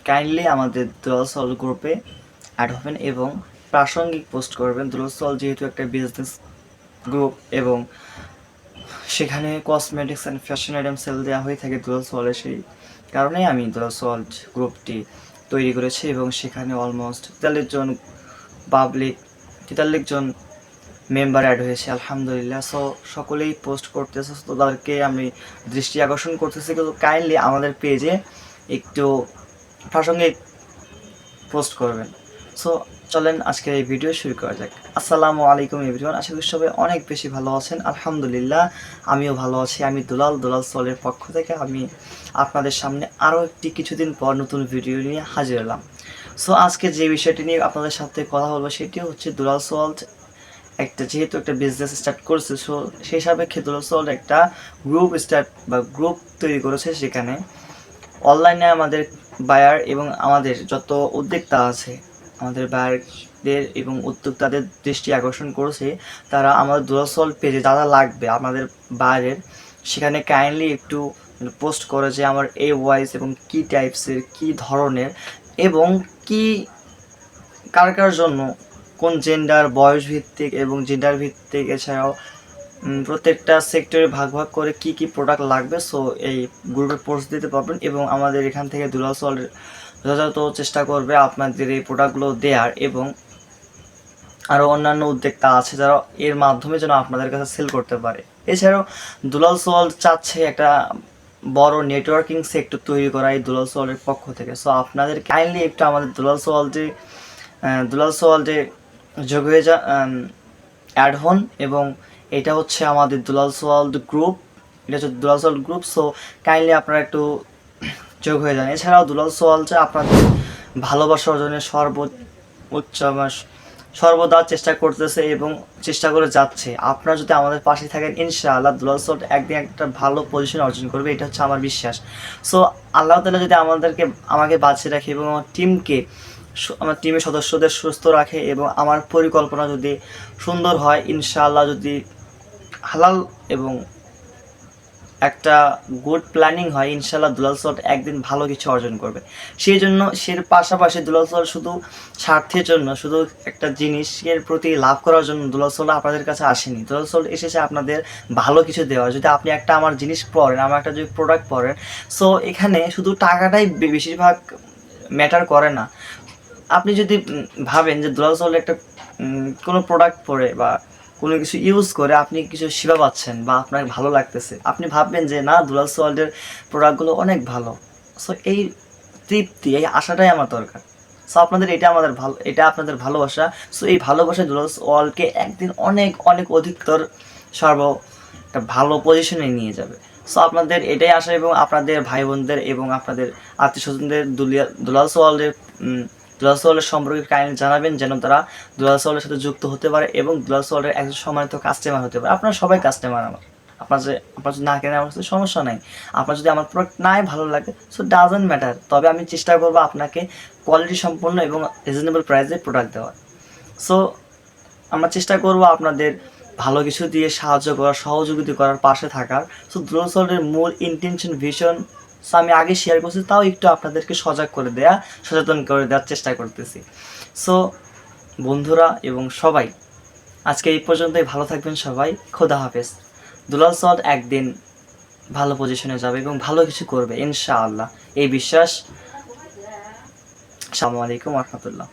Kindly আমাদের দুলাল সল গ্রুপে add হবেন এবং প্রাসঙ্গিক পোস্ট করবেন। দুলাল সল যেহেতু একটা বিজনেস গ্রুপ এবং সেখানে cosmetics and fashion item sale দেওয়া হয়ে থাকে দুলাল সলে, সেই কারণেই আমি দুলাল সল গ্রুপটি তৈরি করেছি এবং সেখানে অলমোস্ট 43 জন পাবলিক, 43 জন মেম্বার অ্যাড হয়েছে আলহামদুলিল্লাহ। সো সকলেই পোস্ট করতেছে, তো তাদেরকে আমি দৃষ্টি আকর্ষণ করতেছি কিন্তু কাইন্ডলি আমাদের পেজে একটু প্রাসঙ্গিক পোস্ট করবেন। সো চলেন আজকের এই ভিডিও শুরু করা যাক। আসসালামু আলাইকুম এভরিওয়ান, আশা করি সবাই অনেক বেশি ভালো আছেন। আলহামদুলিল্লাহ আমিও ভালো আছি। আমি দুলাল সলের পক্ষ থেকে আমি আপনাদের সামনে আরও একটি কিছুদিন পর নতুন ভিডিও নিয়ে হাজির হলাম। সো আজকে যে বিষয়টি নিয়ে আপনাদের সাথে কথা বলবো সেটি হচ্ছে দুলাল সল যেহেতু একটা বিজনেস স্টার্ট করেছে, সো সেই সাপেক্ষে দুলাল সল একটা গ্রুপ তৈরি করেছে। সেখানে অনলাইনে আমাদের বায়ার এবং আমাদের যত উদ্যোক্তা আছে, আমাদের বায়ারদের এবং উদ্যোক্তাদের দৃষ্টি আকর্ষণ করেছে তারা আমাদের দুলাল সল পেজে যা লাগবে আমাদের বায়ারের, সেখানে কাইন্ডলি একটু পোস্ট করে যে আমার এই ওয়াইজ এবং কী টাইপসের, কী ধরনের এবং কী কার জন্য, কোন জেন্ডার, বয়স ভিত্তিক এবং জেন্ডার ভিত্তিক, এছাড়াও প্রত্যেকটা সেক্টরে ভাগ করে কি কি প্রোডাক্ট লাগবে। সো এই গ্রুপে পোস্ট দিতে পারবেন এবং আমাদের এখান থেকে দুলাল সল যথাযথ চেষ্টা করবে আপনাদের এই প্রোডাক্টগুলো দেওয়ার, এবং আরও অন্যান্য উদ্যোক্তা আছে যারা এর মাধ্যমে যেন আপনাদের কাছে সেল করতে পারে। এছাড়াও দুলাল সল চাচ্ছে একটা বড় নেটওয়ার্কিং সেক্টর তৈরি করা এই দুলাল সলের পক্ষ থেকে। সো আপনাদের কাইন্ডলি একটু আমাদের দুলাল সল যে যোগ হয়ে অ্যাড হন, এবং এটা হচ্ছে আমাদের দুলাল সল গ্রুপ, এটা হচ্ছে দুলাল সল গ্রুপ। সো কাইন্ডলি আপনারা একটু যোগ হয়ে যান। এছাড়াও দুলাল সল আপনাদের ভালোবাসা অর্জনের সর্বদা চেষ্টা করতেছে এবং চেষ্টা করে যাচ্ছে। আপনারা যদি আমাদের পাশে থাকেন ইনশাআল্লাহ দুলাল সল একদিন একটা ভালো পজিশন অর্জন করবে, এটা হচ্ছে আমার বিশ্বাস। সো আল্লাহ তাআলা যদি আমাকে বাঁচিয়ে রাখে এবং আমার টিমের সদস্যদের সুস্থ রাখে এবং আমার পরিকল্পনা যদি সুন্দর হয়, ইনশাআল্লাহ যদি হালাল এবং একটা গুড প্ল্যানিং হয়, ইনশাআল্লাহ দুলাল সল একদিন ভালো কিছু অর্জন করবে। সেই পাশাপাশি দুলাল সল শুধু স্বার্থের জন্য, শুধু একটা জিনিসের প্রতি লাভ করার জন্য দুলাল সল আপনাদের কাছে আসেনি। দুলাল সল এসেছে আপনাদের ভালো কিছু দেওয়া। যদি আপনি একটা আমার জিনিস পড়েন, আমার একটা যদি প্রোডাক্ট পড়েন, সো এখানে শুধু টাকাটাই বেশিরভাগ ম্যাটার করে না। আপনি যদি ভাবেন যে দুলাল সল একটা কোনো প্রোডাক্ট পরে বা কোনো কিছু ইউজ করে আপনি কিছু সেবা পাচ্ছেন বা আপনার ভালো লাগতেছে, আপনি ভাববেন যে না দুলাল সলের প্রোডাক্টগুলো অনেক ভালো। সো এই তৃপ্তি, এই আশাটাই আমার দরকার। সো এটা আপনাদের ভালোবাসা। সো এই ভালোবাসা দুলাল সলকে একদিন অনেক অনেক অধিকতর একটা ভালো পজিশনে নিয়ে যাবে। সো আপনাদের এটাই আশা, এবং আপনাদের ভাই বোনদের এবং আপনাদের আত্মীয় স্বজনদের দুলাল সলের সম্পর্কে কাইন্ডলি জানাবেন যেন তারা দুলাল সলের সাথে যুক্ত হতে পারে এবং দুলাল সলের একজন সম্মানিত কাস্টমার হতে পারে। আপনারা সবাই কাস্টমার আমার। আপনার যদি না কেনে আমার সাথে সমস্যা নাই। আপনার যদি আমার প্রোডাক্ট নাই ভালো লাগে, সো ডাজন্ট ম্যাটার, তবে আমি চেষ্টা করবো আপনাকে কোয়ালিটি সম্পন্ন এবং রিজনেবল প্রাইসে প্রোডাক্ট দেওয়ার। সো আমরা চেষ্টা করবো আপনাদের ভালো কিছু দিয়ে সাহায্য করার, সহযোগিতা করার, পাশে থাকার। সো দুলাল সলের মূল ইন্টেনশন, ভিশন আমি আগে শেয়ার করছি, তাও একটু আপনাদেরকে সচেতন করে দেওয়ার চেষ্টা করতেছি। সো বন্ধুরা এবং সবাই আজকে এই পর্যন্তই, ভালো থাকবেন সবাই। খোদা হাফেজ। দুলাল সল একদিন ভালো পজিশনে যাবে এবং ভালো কিছু করবে ইনশাআল্লাহ, এই বিশ্বাস। আসসালামু আলাইকুম ওয়া রাহমাতুল্লাহ।